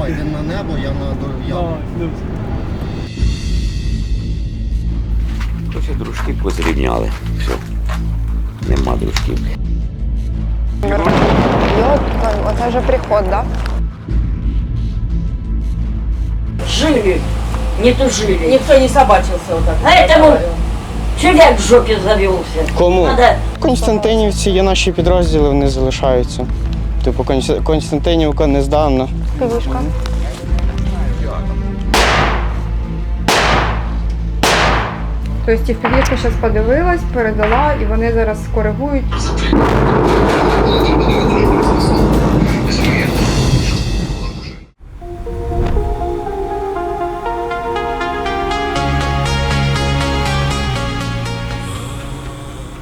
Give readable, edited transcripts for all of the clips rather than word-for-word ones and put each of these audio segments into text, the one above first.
Давай, він на небо, я на яму. Короче, дружків позрівняли. Все. Нема дружків. Оце вже приход, так? Жили, не тужили, никто не собачился вот так. Поэтому чуляк в жопе завелся. Кому? Надо... Константинівці є наші підрозділи, вони залишаються. Типу Константинівка не здавна. Півішка. Тобто півішка зараз подивилась, передала, і вони зараз коригують.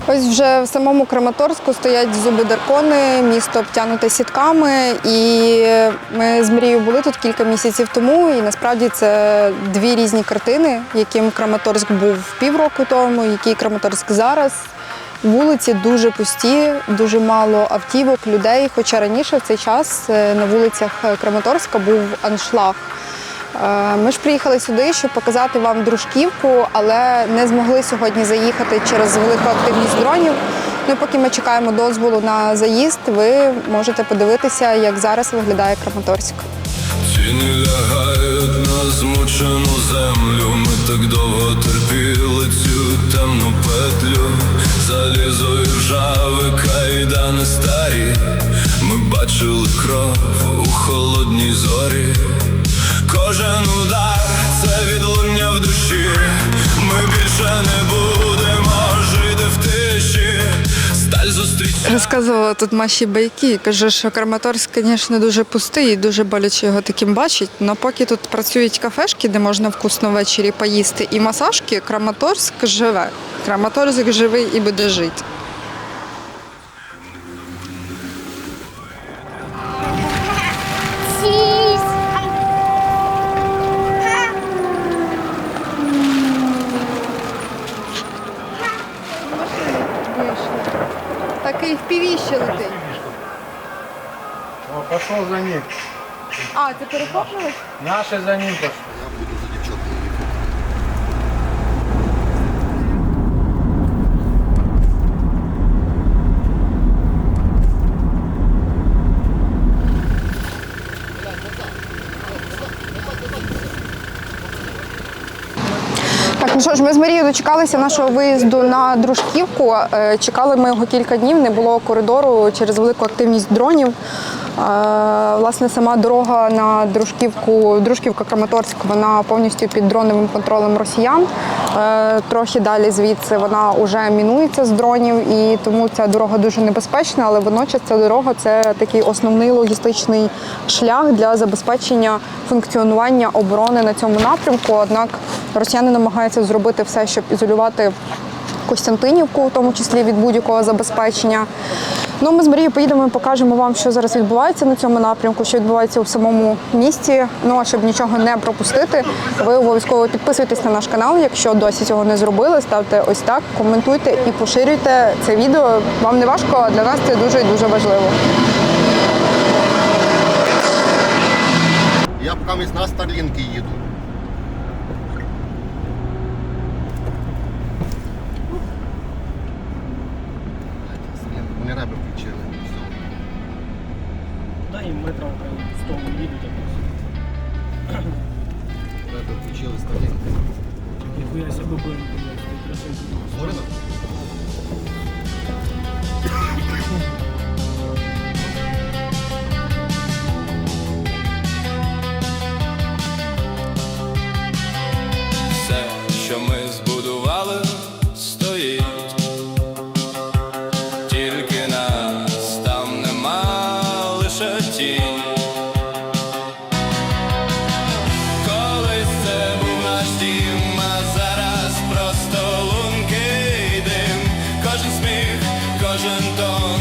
Ось вже в самому Краматорську стоять зуби-даркони, місто обтягнуте сітками. І ми з Марією були тут кілька місяців тому, і насправді це дві різні картини, яким Краматорськ був півроку тому, який Краматорськ зараз. Вулиці дуже пусті, дуже мало автівок, людей, хоча раніше в цей час на вулицях Краматорська був аншлаг. Ми ж приїхали сюди, щоб показати вам Дружківку, але не змогли сьогодні заїхати через велику активність дронів. Ну і поки ми чекаємо дозволу на заїзд, ви можете подивитися, як зараз виглядає Краматорськ. Ціни лягають на змучену землю. Ми так довго терпіли цю темну петлю. Залізо і ржаве, кайдани старі. Ми бачили кров у холодній зорі. Кожен удар – це відлуння в душі. Ми більше не будемо жити в тиші. Сталь зустрічає. Розказувала тут Маші байки. Каже, що Краматорськ, звісно, дуже пустий і дуже боляче його таким бачить. Але поки тут працюють кафешки, де можна вкусно ввечері поїсти, і масажки, Краматорськ живе. Краматорськ живий і буде жити. Такий в півіще летить. О, пошел за ним. А, це перехоплювач? Наши за ним пошли. Так, ну що ж, ми з Марією дочекалися нашого виїзду на Дружківку. Чекали ми його кілька днів, не було коридору через велику активність дронів. Власне, сама дорога на Дружківку, Дружківка-Краматорськ, вона повністю під дроновим контролем росіян. Трохи далі звідси вона вже мінується з дронів, і тому ця дорога дуже небезпечна, але водночас ця дорога – це такий основний логістичний шлях для забезпечення функціонування оборони на цьому напрямку. Однак росіяни намагаються зробити все, щоб ізолювати Костянтинівку, в тому числі від будь-якого забезпечення. Ну, ми з Марією поїдемо і покажемо вам, що зараз відбувається на цьому напрямку, що відбувається у самому місті. Ну, а щоб нічого не пропустити, ви обов'язково підписуйтесь на наш канал, якщо досі цього не зробили, ставте ось так, коментуйте і поширюйте це відео. Вам не важко, а для нас це дуже і дуже важливо. Я поки на Старлінки їду. Вони реби включили. Да, и метро в том виду так. Реби включили Старлінки. Нихуя себе блин, Можно? Все, що ми збудували, стоїть. Тільки нас там нема, лише тінь. Колись це був наш дім, а зараз просто лункий дим. Кожен сміх, кожен тон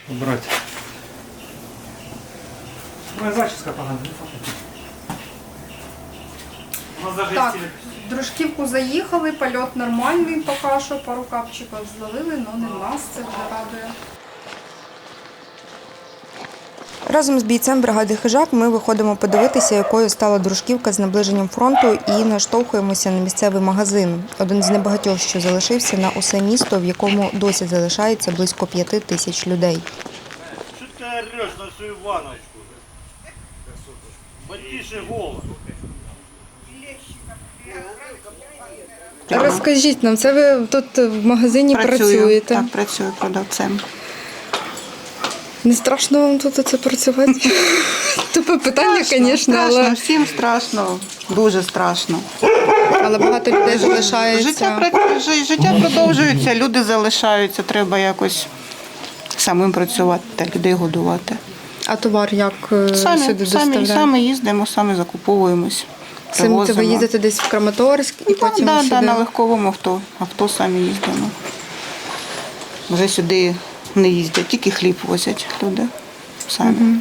Убрать. Моя зачіска погана. У нас даже Так, есть в Дружківку заїхали, польот нормальний поки що, пару капчиків зловили, але не в нас, це вже радує. Разом з бійцем бригади «Хижак» ми виходимо подивитися, якою стала Дружківка з наближенням фронту, і наштовхуємося на місцевий магазин. Один з небагатьох, що залишився на усе місто, в якому досі залишається близько 5 тисяч людей. Что ты орешь на всю Ивановку? Потише голос. Розкажіть нам, це ви тут в магазині працюєте? Так, працюю продавцем. Не страшно вам тут це працювати? Тупе питання, звісно, Страшно, але... всім страшно, дуже страшно. Але багато людей залишається. Життя продовжується, люди залишаються, треба якось самим працювати та людей годувати. А товар як сюди доставляють? Самі їздимо, самі закуповуємось, Це ви їздите десь в Краматорськ і потім Так, сюди? на легковому авто самі їздимо. Вже сюди не їздять, тільки хліб возять люди самі.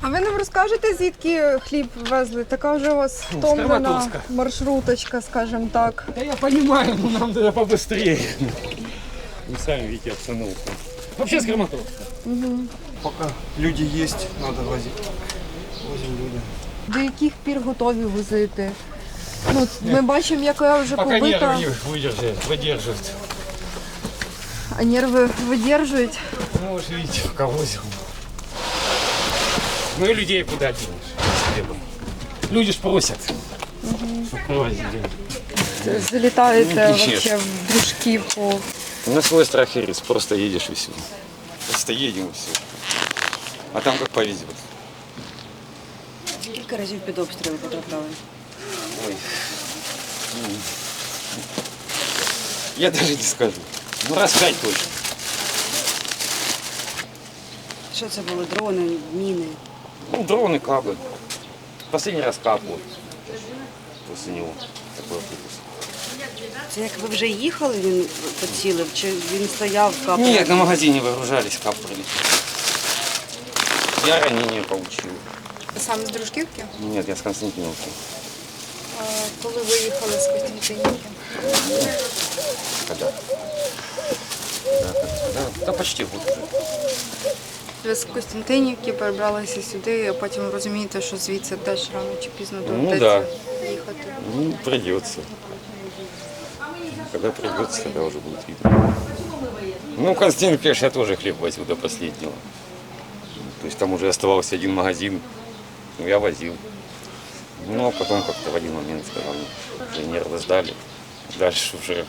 А ви нам розкажете, звідки хліб везли? Така вже у вас втомлена Краматорська. маршруточка, скажімо так. Да я понимаю, но нам надо побыстрее. Вы сами видите обстановку. Вообще с Краматорска. Поки люди є, треба возити. Возимо люди. До яких пір готові возити? Ну, ми бачимо, яка вже Пока побита, нервы не выдерживают. а нерви видержують. Ну, вы же видите, пока возим. Ну и людей куда денешь? с хлебом? Люди ж просят. Залітаєте Конечно. вообще в Дружківку. На свой страх и риск. Просто едешь и все. Просто едем и все. А там как повезет. Скільки разів під обстріли потрапляли? Ой. Я даже не скажу. Ну, раз 5 точно. Що це були? Дрони, міни? Ну, дроны капы. Последний раз кап вот. После него такой выпуск. Це як ви вже їхали, він поцілив? Чи він стояв, капав? Нет, на магазине выгружались, кап прилетел. Я ранение получил. Саме з Дружківки? Нет, я с Константиновки. А коли виїхали з Костянтинівки? Когда? Да, почти год уже. Ви з Костянтинівки перебралися сюди, а потім розумієте, що звідси теж рано чи пізно доведеться їхати. Ну, придется. Когда придется, тогда уже будет видно. Ну, Константин, конечно, я тоже хлеб возил до последнего. То есть там уже оставался один магазин, ну, я возил. Ну, а потом как-то в один момент сказал, уже нервы сдали. Дальше уже...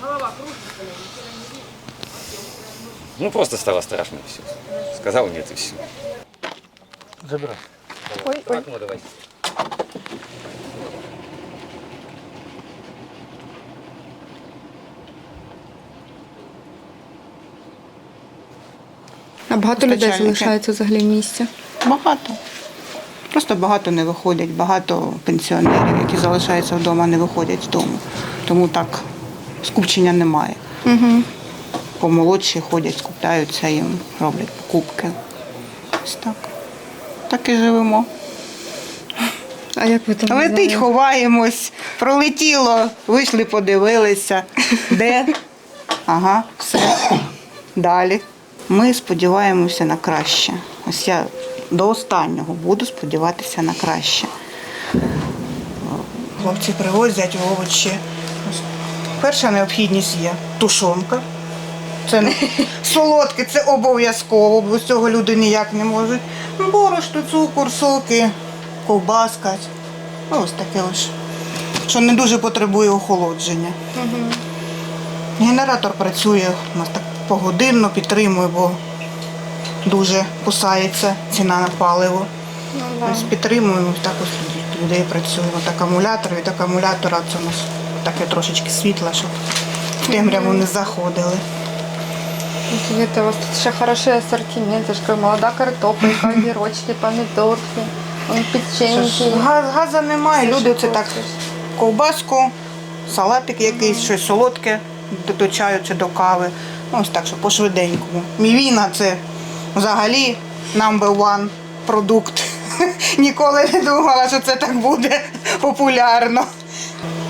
Ну, просто стало страшно и все. Сказал нет и все. Забирай. Ой, ой. Окно давай. А багато людей Постачальники. залишається взагалі в місті? Багато. Просто багато не виходять, багато пенсіонерів, які залишаються вдома, не виходять з дому. Тому так скупчення немає. Помолодші ходять, скупляються їм, роблять покупки. Ось так. Так і живемо. А як ви там? Летить, ховаємось, пролетіло, вийшли, подивилися. Де? Ага, все. Далі. Ми сподіваємося на краще. Ось я до останнього буду сподіватися на краще. Хлопці привозять овочі. Перша необхідність є тушонка. Це не солодке, це обов'язково, бо з цього люди ніяк не можуть. Борошно, цукор, соки, ковбаска. Ось таке ось, що не дуже потребує охолодження. Генератор працює у нас так погодинно, підтримує, бо дуже кусається ціна на паливо. Ось підтримуємо, так ось людей працюємо. От акумулятор, від акумулятора це у нас таке трошечки світла, щоб в темряву не заходили. Видите, у вас тут ще хороший ассортимент. Я ж кажу, молода картопелька, огірочки, помідорки, печеньки. Газу немає, люди це так ковбаску, салатик якийсь, щось солодке до чаю чи до кави. Ось так, що по-швиденькому. Мівіна – це взагалі number one продукт. Ніколи не думала, що це так буде популярно.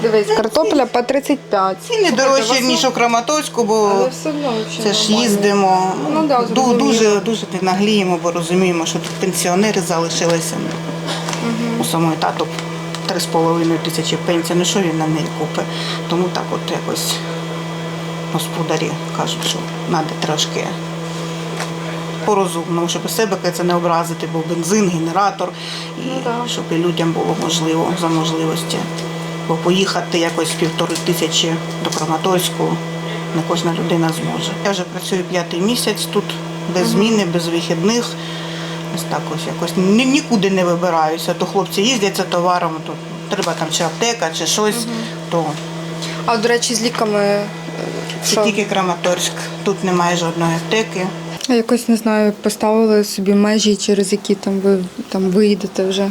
Дивись, картопля по 35. Ціни дорожчі, ніж у Краматорську, бо Але все одно взагалі це ж нормально. їздимо. Ну, да, зрозуміло. Дуже не нагліємо, бо розуміємо, що тут пенсіонери залишилися. У самої тату 3,5 тисячі пенсій, ну що він на неї купить? Тому так от якось господарі кажуть, що треба трошки по-розумному, щоб себе це не образити, бо бензин, генератор, і щоб і людям було можливо, за можливості. Бо поїхати якось 1500 до Краматорську не кожна людина зможе. Я вже працюю 5-й місяць тут, без зміни, без вихідних. Ось так ось якось нікуди не вибираюся. То хлопці їздять за товаром, то треба там чи аптека, чи щось. То А, до речі, з ліками це тільки Краматорськ. Тут немає жодної аптеки. Я якось, не знаю, поставили собі межі, через які ви виїдете вже,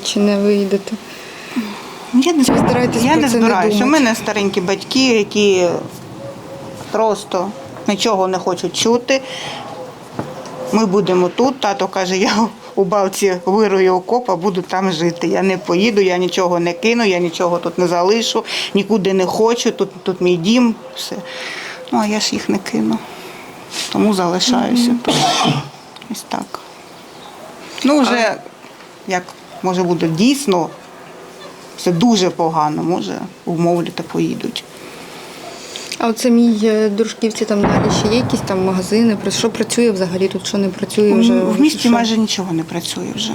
чи не виїдете. Я не стараєтесь про це не збираюся. У думати? мене старенькі батьки, які просто нічого не хочуть чути. Ми будемо тут. Тато каже, я у балці вирую окоп, а буду там жити. Я не поїду, я нічого не кину, я нічого тут не залишу, нікуди не хочу, тут мій дім, все. Ну, а я ж їх не кину. Тому залишаюся тут. Ось так. Ну, вже, як може буде дійсно, все дуже погано, може, умовлять та поїдуть. А от самій Дружківці там далі ще є якісь там магазини? Що працює взагалі тут, що не працює вже? В місті Що? майже нічого не працює вже.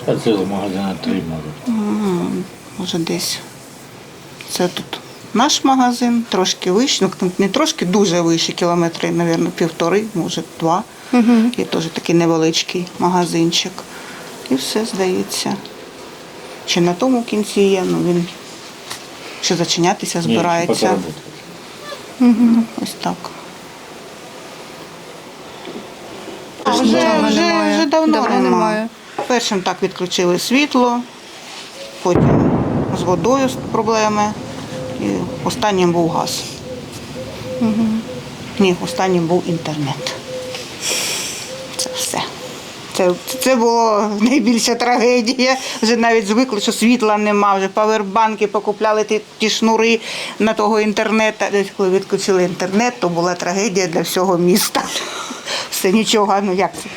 А це магазина 3 може. Може десь. Це тут наш магазин, трошки вище, ну не трошки, дуже вище, кілометри, мабуть, 1,5, може 2. І теж такий невеличкий магазинчик. І все, здається. Чи на тому кінці є, ну він ще зачинятися збирається. Ось так. Вже давно немає. Першим так відключили світло, потім з водою проблеми, і останнім був газ. Ні, останнім був інтернет. Це все. Це була найбільша трагедія. Вже навіть звикли, що світла нема, вже павербанки покупляли ті шнури на того інтернету. Коли відключили інтернет, то була трагедія для всього міста. Все, нічого, ну як це?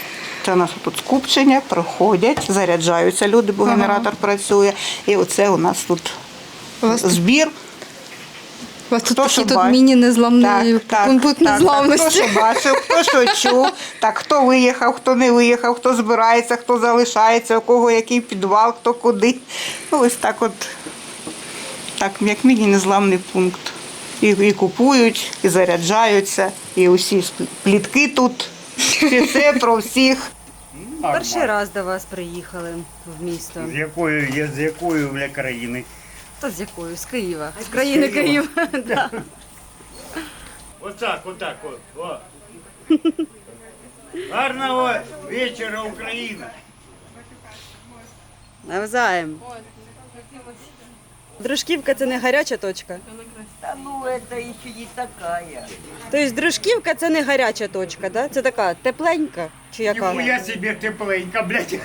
Це у нас тут скупчення, проходять, заряджаються люди, бо генератор працює. І оце у нас тут збір. У вас тут такий міні-незламний пункт незламності. Хто що бачив, хто що чув, так, хто виїхав, хто не виїхав, хто збирається, хто залишається, у кого який підвал, хто куди. Ну, ось так от, так, як міні-незламний пункт. І купують, і заряджаються, і усі плітки тут, і все про всіх. Перший раз до вас приїхали в місто. З якої бля, країни? Та з якою? З Києва. З країни Київ. Да. Отак. О. Гарного вечора, Україна! Навзаєм. Дружківка – це не гаряча точка? Да ну это еще не такая. Тобто Дружківка – це не гаряча точка, да? Це така тепленька чи яка? Ніхуя себе тепленько, блядь.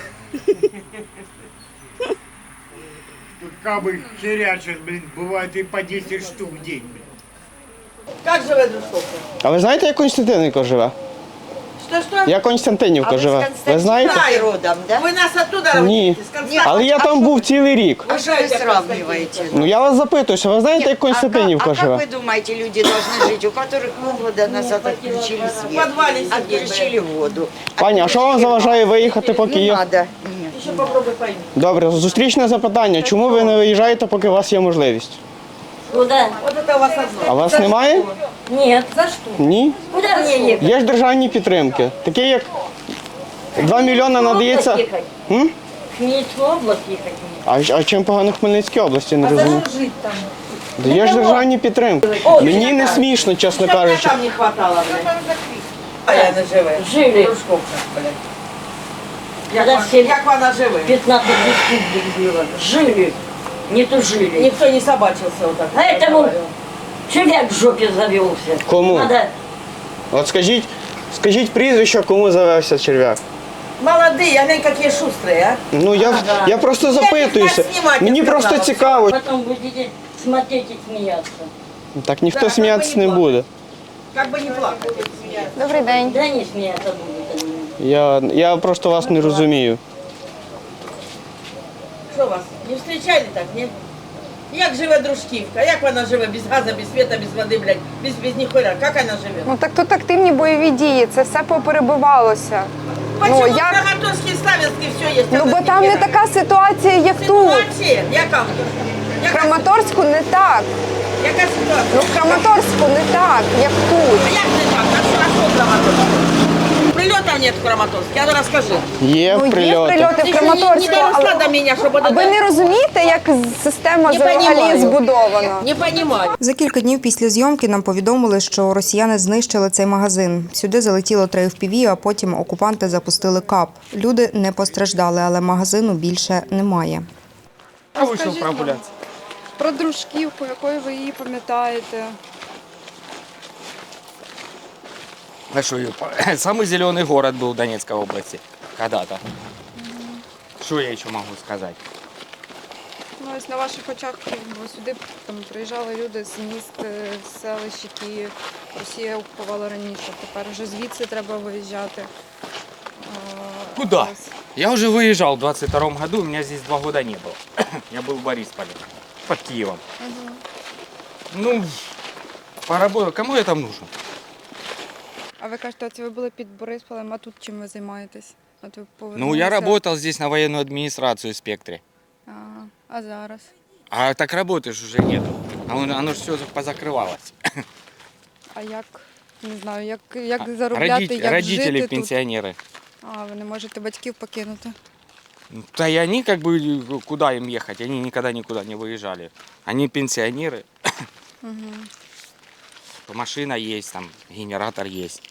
Тут кабы херячат, блин, бывает и по 10 штук в день, блин. Как живе Дружковка? А ви знаєте, як Константинівка живе? Что? Як Константинівка живе? Ви знаєте? Родом, да? Вы нас оттуда Ні. Але я там був цілий рік. А что вы сравниваете? Ну я вас запитую, що ви знаєте, як Константинівка А живе? как вы думаете, люди должны жить, у которых полгода назад отключили свет, отключили воду? Пані, а що вам заважає виїхати, поки Не є? надо. Нет. Еще попробуй пойми. Добре, зустрічне запитання. Чому ви не виїжджаєте, поки у вас є можливість? Куда? Вот это у вас одно. А вас немає? Нет. За что? Ні. Куда мне ехать? Є ж державні підтримки. Такі як 2 мільйони надається. М? В Хмельницкую область ехать. А чим погано в Хмельницькій області, не розумію. Даєш державні підтримки. Мені не смішно, чесно кажучи. Там не хватало, блядь. А я не живе. Жили. Як вона живе? 15 республик было. Жили. Не тужили. Никто не собачился вот так. А этому червяк в жопе завелся. Кому? Надо... От скажіть прізвище, кому завевся черв'як. Молодые, они какие шустрые, а? Ну я просто запитуюся. Мені просто цікаво. Потом будете смотреть и смеяться. Так ніхто сміятися не буде. Как бы не плакать. Добрий день. Да не смеяться будут. Я просто вас не розумію. Що вас, не встречали так, ні? Як живе Дружківка? Як вона живе без газу, без світа, без води, блядь, без ніхуя? Як вона живе? Ну так тут активні бойові дії, це все поперебивалося. Почему як? Краматорський, Славянський все є? Ну бо там не така ситуація, як тут. Ситуація? Яка? В Краматорську не так. Яка ситуація? Ну в Краматорську не так, як тут. А як не так? А що в Краматорську? Прильотів нет в Краматорську, а ну розкажи. Є Ну, є прильоти. прильоти в Краматорську, Не доросла але до мене, щоб... а ви не розумієте, як система Не взагалі понімаю. збудована? Не понимаю. За кілька днів після зйомки нам повідомили, що росіяни знищили цей магазин. Сюди залетіло 3 FPV, а потім окупанти запустили КАП. Люди не постраждали, але магазину більше немає. Я вийшов прогулятися. Про Дружківку, якою ви її пам'ятаєте? А что, самый зеленый город был в Донецкой области когда-то. Что я еще могу сказать? Ну, ось на ваших очах бо сюди там приїжджали люди з міст, з селищ, які Росія окупувала раніше. Тепер вже звідси треба виїжджати. Куда? Ось. Я уже выезжал в 22 году, у меня здесь 2 года не было. Я был в Борисполе, под Киевом. Ну, поработал. Кому я там нужен? А ви кажете, оце ви були під Борисполем, а тут чим ви займаєтесь? От ви Ну, повернулися. я работал здесь на военную администрацию в Спектре. А зараз? А так работаешь уже нету. Оно же все позакрывалось. А як, не знаю, як заробляти, як Родители, жити пенсионеры. тут? А, ви не можете батьків покинути? Да и они как бы, куда им ехать, они никогда никуда не выезжали. Они пенсионеры. Машина есть, там генератор есть.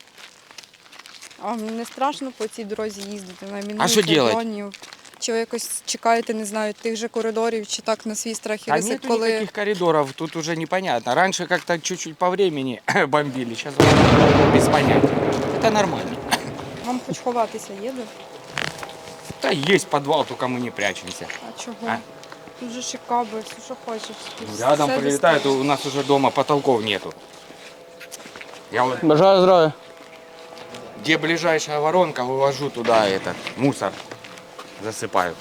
А вам не страшно по цій дорозі їздити на А що делать? дронів? Чи ви якось чекаєте, не знаю, тих же коридорів, чи так на свій страх і А ризик, нет коли... никаких коридоров, тут уже непонятно. Раньше как-то чуть-чуть по времени бомбили, сейчас без понятия. Это нормально. Вам хоч ховатися є де? Да есть подвал, только мы не прячемся. А чого? А? Тут же ще каби, все, що хочеш. Тут Рядом все прилетает, достатньо. у нас уже дома потолков нету. Я вот, Бажаю здоров'я. где ближайшая воронка, вывожу туда этот мусор, засыпаю.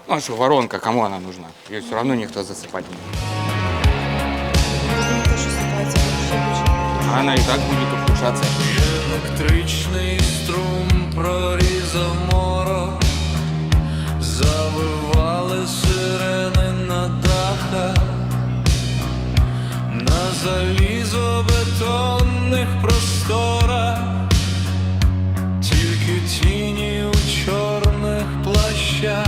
Ну а что, воронка, кому она нужна? Ее все равно никто засыпать не будет. Розумієте, що ситуація ще більше. Она и так будет ухудшаться. Електричний струм прорізав морок, завивали сирени на дахах, на залізобетонних просторах, тільки тіні у чорних плащах,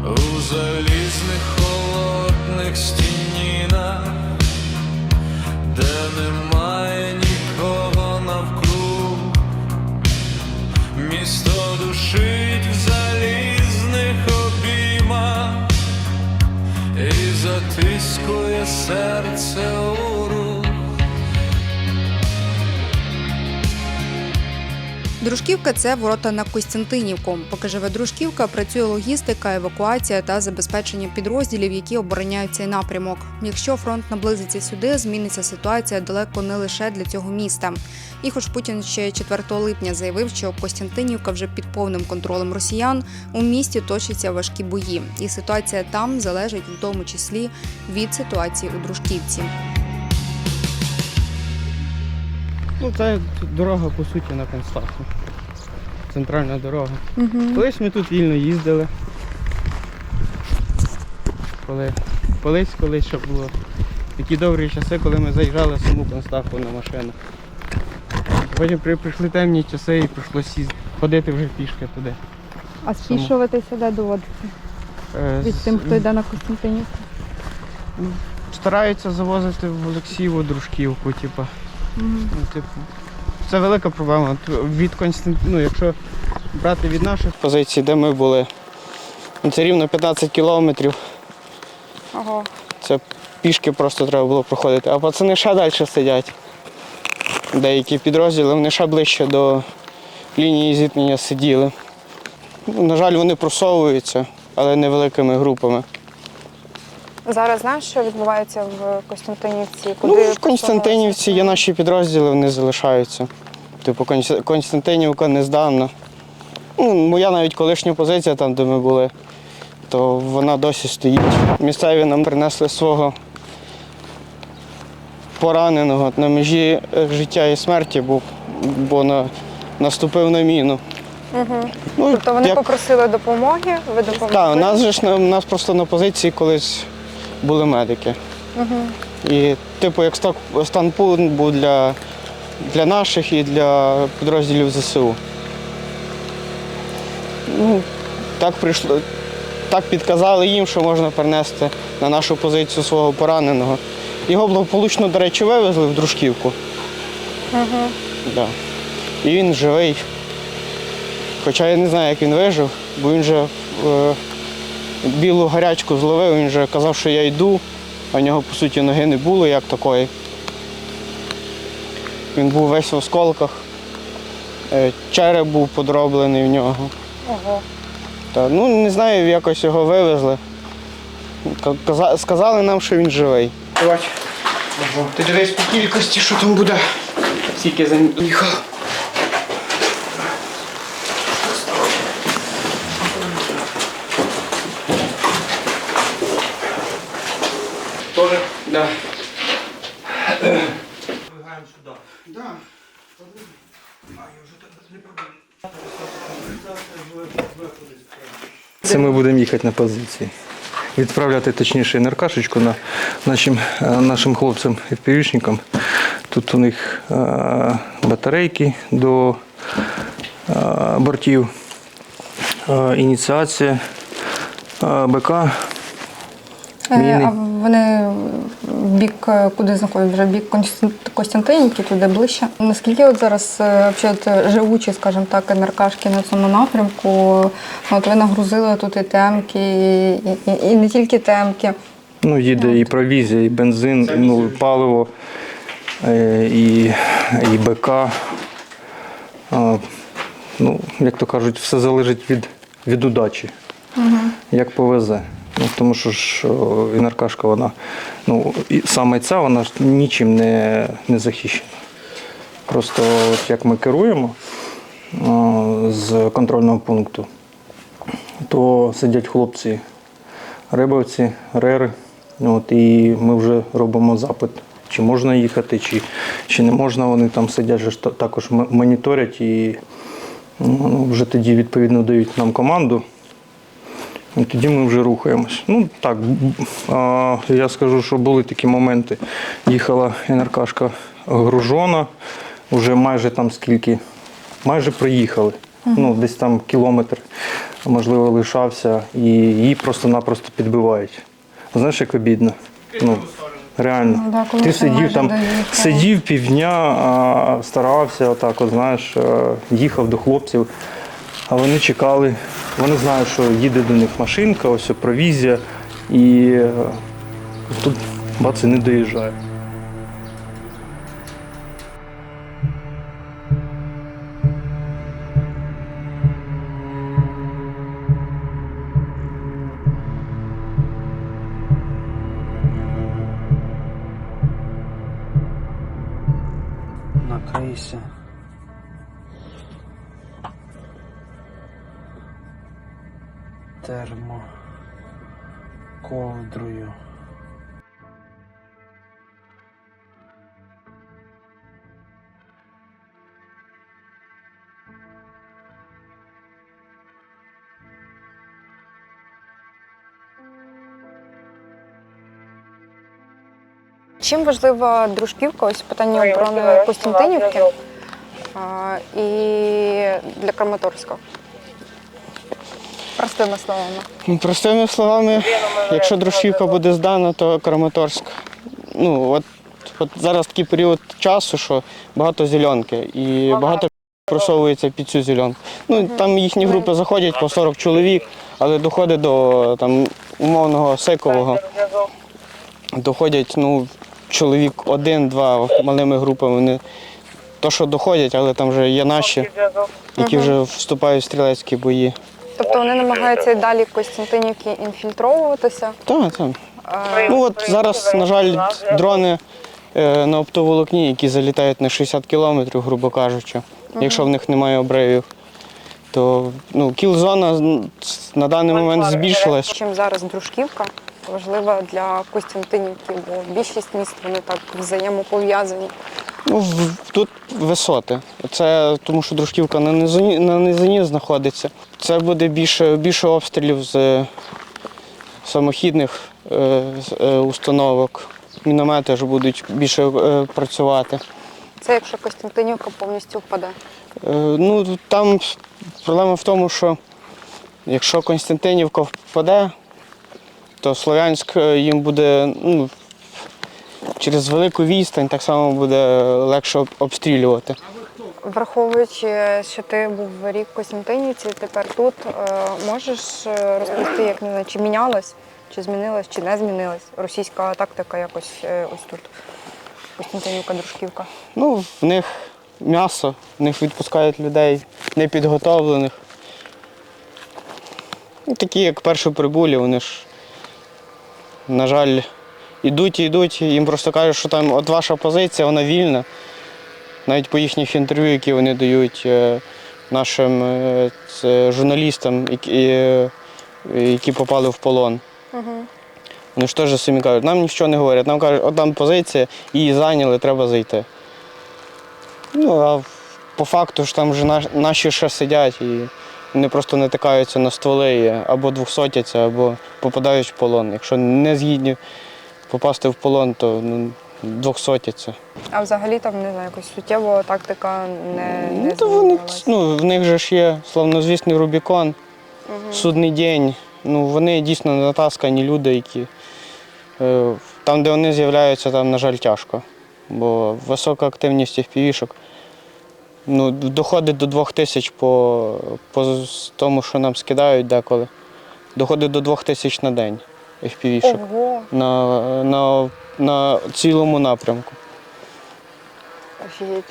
у залізних холодних стінінах, де немає нікого навкруг, місто душить в залізних обіймах і затискує серце у рух. Дружківка – це ворота на Костянтинівку. Поки живе Дружківка, працює логістика, евакуація та забезпечення підрозділів, які обороняють цей напрямок. Якщо фронт наблизиться сюди, зміниться ситуація далеко не лише для цього міста. І хоч Путін ще 4 липня заявив, що Костянтинівка вже під повним контролем росіян, у місті точаться важкі бої. І ситуація там залежить в тому числі від ситуації у Дружківці. Ну, це дорога, по суті, на Констаху. Центральна дорога. Колись ми тут вільно їздили. Колись ще було такі добрі часи, коли ми заїжджали в саму Констаху на машину. Потім прийшли темні часи і прийшлося ходити вже пішки туди. А спішуватися де доводиться? Від тим, хто йде на Костянтинівку? Стараються завозити в Олексіїву Дружківку, типу. Ну, типу. Це велика проблема. Від якщо брати від наших позицій, де ми були, це рівно 15 кілометрів. Ого. Це пішки просто треба було проходити. А пацани ще далі сидять. Деякі підрозділи, вони ще ближче до лінії зіткнення сиділи. На жаль, вони просовуються, але невеликими групами. Зараз знаєш, що відбувається в Костянтинівці? В Константинівці є наші підрозділи, вони залишаються. Типу, Константинівка не здана. Моя навіть колишня позиція, там, де ми були, то вона досі стоїть. Місцеві нам принесли свого пораненого на межі життя і смерті, бо наступив на міну. Угу. Тобто вони попросили допомоги, ви допомогли? Так, у нас просто на позиції колись були медики. Угу. І як стан-пункт був для наших і для підрозділів ЗСУ. Так підказали їм, що можна перенести на нашу позицію свого пораненого. Його благополучно, до речі, вивезли в Дружківку. Угу. Да. І він живий. Хоча я не знаю, як він вижив, бо він вже білу гарячку зловив, він вже казав, що я йду, а в нього, по суті, ноги не було як такої. Він був весь в осколках, череп був подроблений в нього. Ого. Не знаю, якось його вивезли. Сказали нам, що він живий. Ти дивись по кількості, що там буде. Скільки заїхав. Тоже? Да. Выбегаем сюда. Да. Це ми будемо їхати на позиції. Відправляти, точніше, НРКшечку нашим хлопцям і впівічникам. Тут у них батарейки до бортів, ініціація, БК. А вони в бік, куди знаходять? Вже в бік Костянтинівки, туди ближче. Наскільки от зараз живучі, скажімо так, НРКшки на цьому напрямку, ви нагрузили тут і темки, і не тільки темки. Їде і провізія, і бензин, паливо, і БК. Як то кажуть, все залежить від удачі, як повезе. Тому що ж НРКшка, вона, саме ця, вона ж нічим не захищена. Просто як ми керуємо з контрольного пункту, то сидять хлопці, рибовці, рери, і ми вже робимо запит, чи можна їхати, чи не можна. Вони там сидять, також моніторять і вже тоді відповідно дають нам команду. І тоді ми вже рухаємось. Я скажу, що були такі моменти. Їхала НРКшка гружона, вже майже приїхали. Десь там кілометр, можливо, лишався, і її просто-напросто підбивають. Знаєш, як обідно? Реально. Ти сидів півдня, старався, їхав до хлопців. А вони чекали, вони знають, що їде до них машинка, ось провізія, і тут бац, і не доїжджає. Накрийся. Ковдрою. Чим важлива Дружківка, ось питання оборони Костянтинівки і для Краматорська? Простими словами. Простими словами, якщо Дружківка буде здана, то Краматорськ. Ну, от зараз такий період часу, що багато зеленки і багато просовується під цю зеленку. Ну, там їхні групи заходять по 40 чоловік, але доходить до там, умовного Сикового. Доходять чоловік 1-2 малими групами. Вони то, що доходять, але там вже є наші, які вже вступають в стрілецькі бої. Тобто вони намагаються і далі Костянтинівки інфільтровуватися? Так, так. Ну от зараз, на жаль, дрони на оптоволокні, які залітають на 60 кілометрів, грубо кажучи, якщо в них немає обривів, то кіл-зона на даний момент збільшилась. Чим зараз Дружківка важлива для Костянтинівки, бо більшість міст вони так взаємопов'язані. Тут висоти. Це тому, що Дружківка на низині знаходиться. Це буде більше обстрілів з самохідних установок. Міномети ж будуть більше працювати. Це якщо Костянтинівка повністю впаде? Там проблема в тому, що якщо Костянтинівка впаде, то Слов'янськ їм буде через велику відстань так само буде легше обстрілювати. Враховуючи, що ти був рік в Костянтинівці, тепер тут, можеш розповісти, як не знаю, чи мінялась, чи змінилась, чи не змінилась російська тактика якось ось тут, Костянтинівка, Дружківка? В них м'ясо, в них відпускають людей непідготовлених. Такі, як першоприбулі, вони ж, на жаль, ідуть, їм просто кажуть, що там от ваша позиція, вона вільна. Навіть по їхніх інтерв'ю, які вони дають нашим журналістам, які попали в полон. Вони ж теж самі кажуть, нам нічого не говорять, нам кажуть, от там позиція, її зайняли, треба зайти. А по факту ж там вже наші ще сидять і вони просто натикаються на стволи і або двохсотяться, або попадають в полон. Якщо не згідні попасти в полон, то двохсотяться. А взагалі там, не знаю, якось суттєво тактика не змінилась? В них же ж є славнозвісний Рубікон, судний день. Вони дійсно натаскані люди, які там, де вони з'являються, там, на жаль, тяжко. Бо висока активність FPV-шок. Доходить до 2000 по тому, що нам скидають деколи. Доходить до 2000 на день FPV-шок. На цілому напрямку. Офігеть.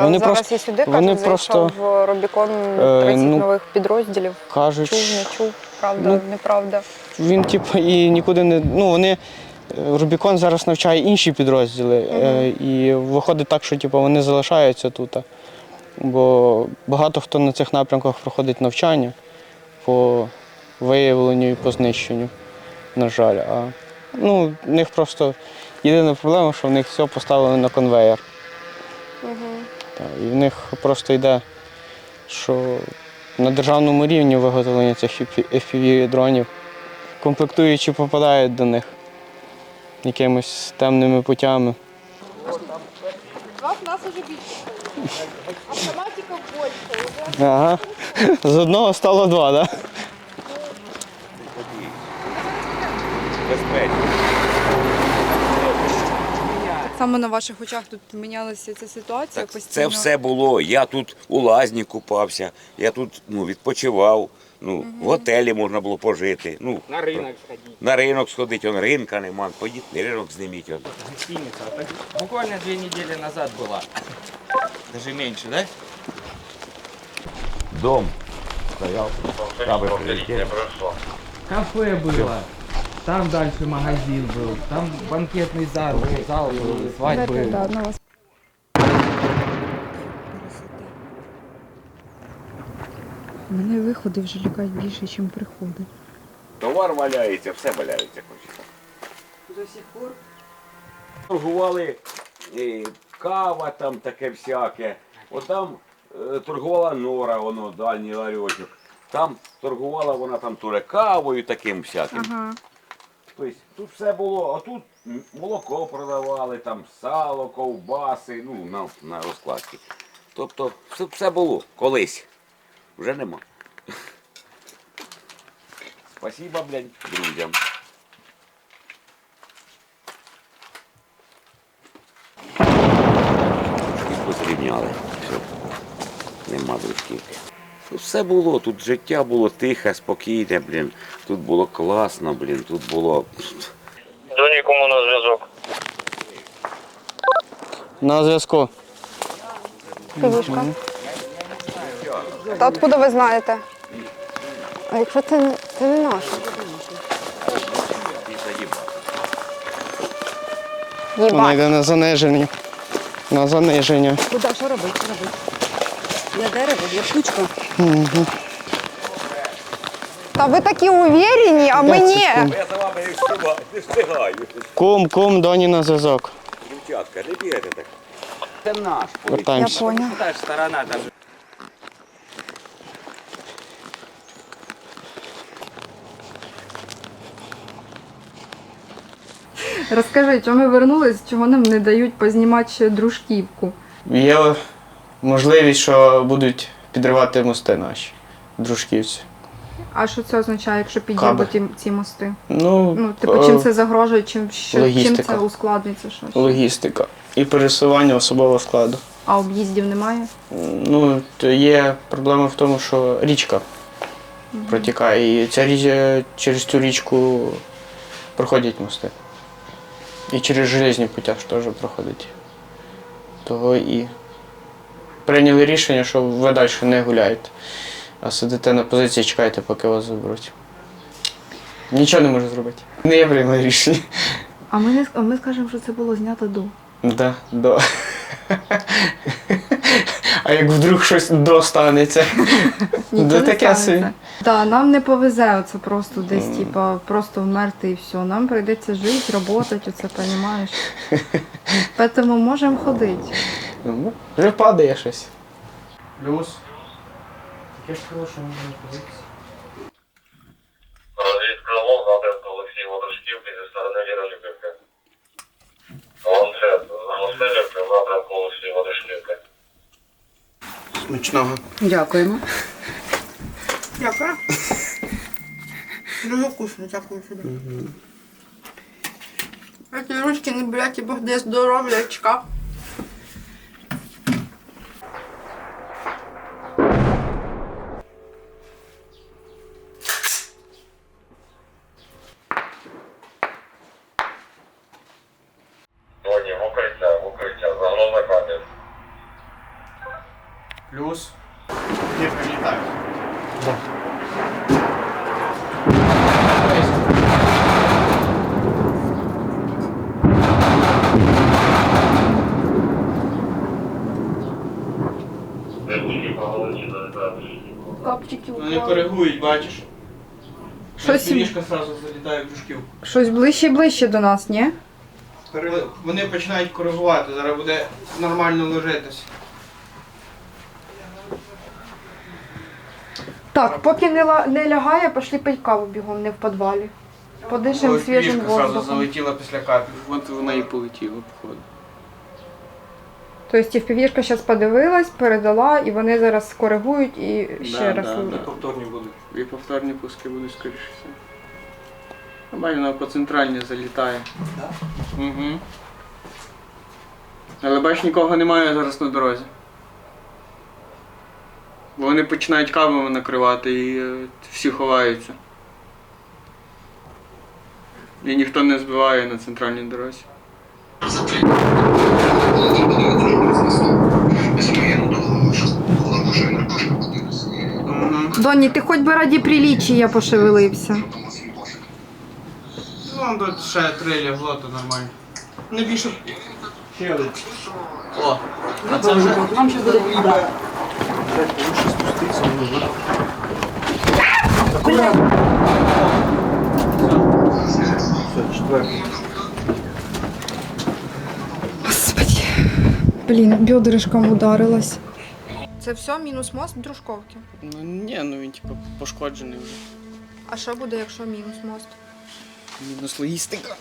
Вони зараз просто, і сюди, вони кажуть, просто, зайшов Рубікон 30 нових підрозділів. Кажуть, чув, не чув, правда, неправда. Він і нікуди не... вони Рубікон зараз навчає інші підрозділи. І виходить так, що вони залишаються тут. Бо багато хто на цих напрямках проходить навчання по виявленню і по знищенню, на жаль. В них просто єдина проблема, що в них все поставлено на конвейер. І в них просто йде, що на державному рівні виготовлення цих FPV-дронів комплектуючі попадають до них якимись темними путями. Нас вже більше. Автоматика більше. Ага. З одного стало два, так? Саме на ваших очах тут мінялася ця ситуація постійно? Це все було. Я тут у лазні купався, я тут відпочивав. В готелі можна було пожити. На ринок сходити. На ринок сходити, ринка нема, поїдь на ринок зніміть. Буквально 2 недели назад была. Даже меньше, да? Дом стояв, каби прилетіли. Кафе было, там дальше магазин был, там банкетный зал был, свадьбы. Мене виходи вже лякають більше, ніж приходи. Товар валяється, все валяється. До сих пор? Торгували кава там таке всяке. Там торгувала Нора, воно дальній ларьочок. Там торгувала вона там туре кавою таким всяким. Тобто тут все було, а тут молоко продавали, там сало, ковбаси, на розкладці. Тобто все було колись. Вже нема. Спасибо, блядь, друзям. Позрівняли. Все. Нема дружківки. Тут все було, тут життя було тихе, спокійне, блін. Тут було класно, блін, тут було. До нікому на зв'язок. На зв'язку. Півішка. Та откуда ви знаєте? А якщо це не наше? Вона Їбать. йде на заниження. На заниження. Куди? Що робити? Я дерево, я птичка. Угу. Та ви такі уверені, а ми ні. Я за вами не встигаю. Кум, Доні на зв'язок. Дівчатка, не бігайте так. Це наш. Вертаємося. Я поняла. Та ж сторона там. Розкажи, чому ми вернулись, чого нам не дають познімати ще дружківку? Є можливість, що будуть підривати мости наші, дружківці. А що це означає, якщо Каби. підірвати ці мости? Ну, Типу, чим це загрожує, чим логістика. це ускладниться щось? Логістика. І пересування особового складу. А об'їздів немає? Ну, то є проблема в тому, що річка протікає. І через цю річку проходять мости. І через железні путя ж теж проходить. Того і прийняли рішення, що ви далі не гуляєте, а сидите на позиції, чекаєте, поки вас заберуть. Нічого не можу зробити. Не я приймаю рішення. А ми скажемо, що це було знято до. Да. А як вдруг щось достанеться, Нічого не таке станеться. собі. Так, нам не повезе оце просто десь, типа, просто вмерти і все. Нам прийдеться жити, працювати, оце, розумієш? Тому можемо ходити. Ну, вже падає щось. Плюс. Таке ж хороше, можна подивитися. Розвідка Лов, напрямку Олексій Водошківки зі сторони Віролюбівки. Ланцет з Василівки в напрямку Олексій Водошківки. Смачного. Дякуємо. Дякую. Дуже вкусно, дякую собі. Ці ручки не блять, і Бог де здоров'ячка. Тоні, в укриття, загроза камінь. Плюс. Не прилітаю. Да. Капчики Вони коригують, бачиш? Щось- Півішка одразу залітає в дружківку. Щось ближче і ближче до нас, ні? Вони починають коригувати, зараз буде нормально ложитись. Так, поки не лягає, пішли пить каву бігом, не в підвалі. Подишемо Ось свіжим півішка одразу воздухом. залетіла після капель. От вона і полетіла, походу. Тобто FPV-шка зараз подивилась, передала, і вони зараз скоригують і ще раз. повторні будуть. І повторні пуски будуть, скоріше всього. Бачу, вона по центральній залітає. Так? Угу. Але бач, нікого немає зараз на дорозі. Бо вони починають кабами накривати і всі ховаються. І ніхто не збиває на центральній дорозі. Доні, ти хоч би раді приліччя пошевелився. Ну, тут ще 3 лягло, то нормально. Не більше. Ще один. О, а це вже... Нам ще буде вода. Господи. Блін, бедрышком ударилась. Це все, мінус мост в Дружковці? Ну ні, ну він типу пошкоджений вже. А що буде, якщо мінус мост? Мінус логістика.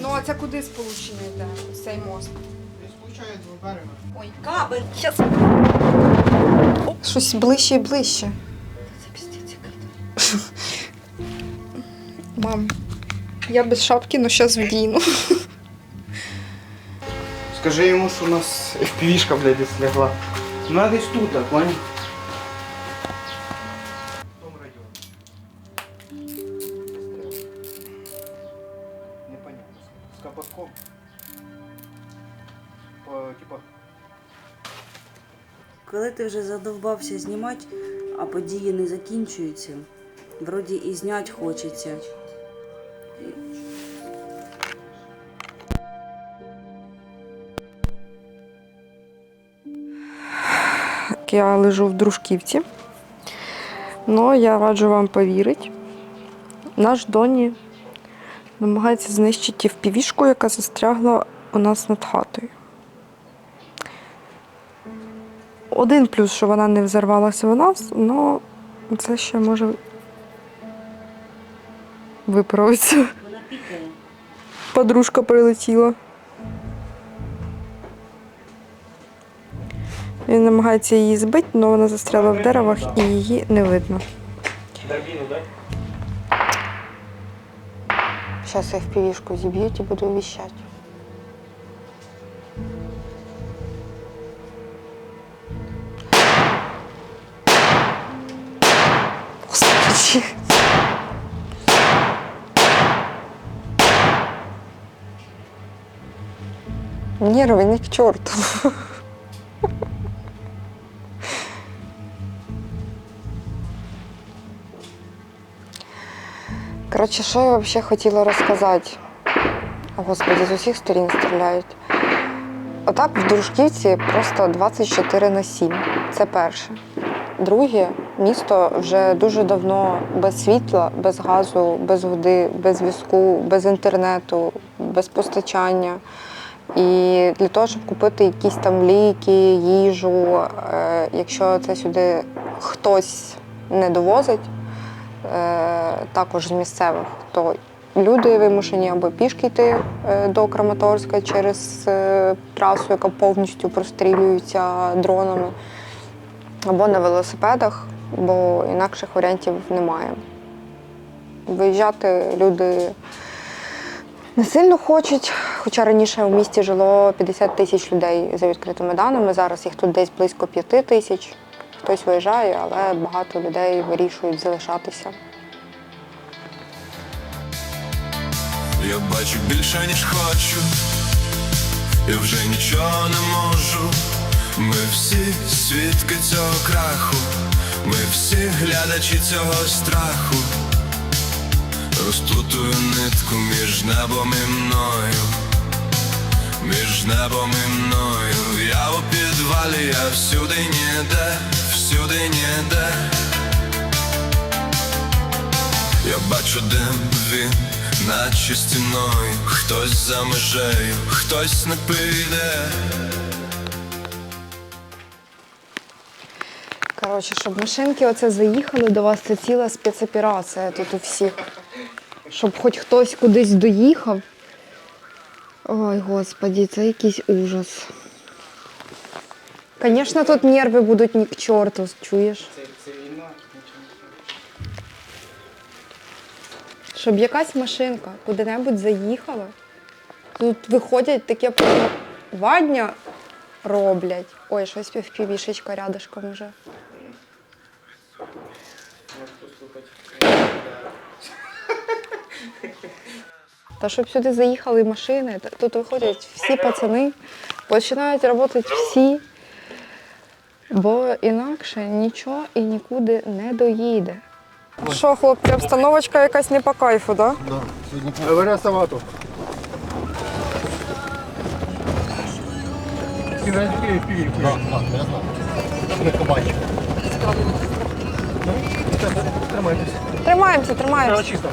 Ну а це куди сполучення йде, цей мост? Сполучає два берега. Ой, кабель, щас. Щось ближче і ближче. Це піздець який. Мам, я без шапки, но зараз вдіну. Скажи йому, що у нас FPV-шка, блядь, десь лягла. Ну, десь тут, так, понял? Непонятно. З капотком. Типа. Коли ти вже задовбався знімати, а події не закінчуються, вроді і знять хочеться. Я лежу в Дружківці, але я раджу вам повірити. Наш Доні намагається знищити FPV-шку, яка застрягла у нас над хатою. Один плюс, що вона не взорвалася у нас, але це ще може виправитися. Вона пікає. Подружка прилетіла. Він намагається її збити, але вона застряла в деревах і її не видно. Зараз я FPV-шку зіб'ють і буду віщати. Господи. Нерви не к черту. Коротше, що я взагалі хотіла розказати? Господи, з усіх сторін стріляють. Отак в Дружківці просто 24/7. Це перше. Друге, місто вже дуже давно без світла, без газу, без води, без зв'язку, без інтернету, без постачання. І для того, щоб купити якісь там ліки, їжу, якщо це сюди хтось не довозить, також з місцевих, то люди вимушені або пішки йти до Краматорська через трасу, яка повністю прострілюється дронами, або на велосипедах, бо інакших варіантів немає. Виїжджати люди не сильно хочуть, хоча раніше в місті жило 50 тисяч людей за відкритими даними, зараз їх тут десь близько 5 тисяч. Хтось виїжджає, але багато людей вирішують залишатися. Я бачу більше, ніж хочу, я вже нічого не можу. Ми всі свідки цього краху, ми всі глядачі цього страху. Розплутую нитку між небом і мною, між небом і мною. Я у підвалі, я всюди ніде, всюди ніде. Я бачу дим, він наче стіною. Хтось за межею, хтось не піде. Коротше, щоб машинки оце заїхали до вас, це ціла спецоперація тут у всіх. Щоб хоч хтось кудись доїхав. Ой, Господи, це якийсь ужас. Звісно, тут нерви будуть ні к чорту, чуєш? Це війна. Щоб якась машинка куди-небудь заїхала, тут виходять таке планування роблять. Ой, щось FPV-шечка рядышком уже. Та щоб сюди заїхали машини, тут виходять всі пацани, починають працювати всі, бо інакше нічого і нікуди не доїде. Що, хлопці, обстановочка якась не по кайфу, так? Да. Сьогодні говоря салату. Я знаю. Не кабачик. Тримайтесь. Тримаємося, тримаємося. Чисто.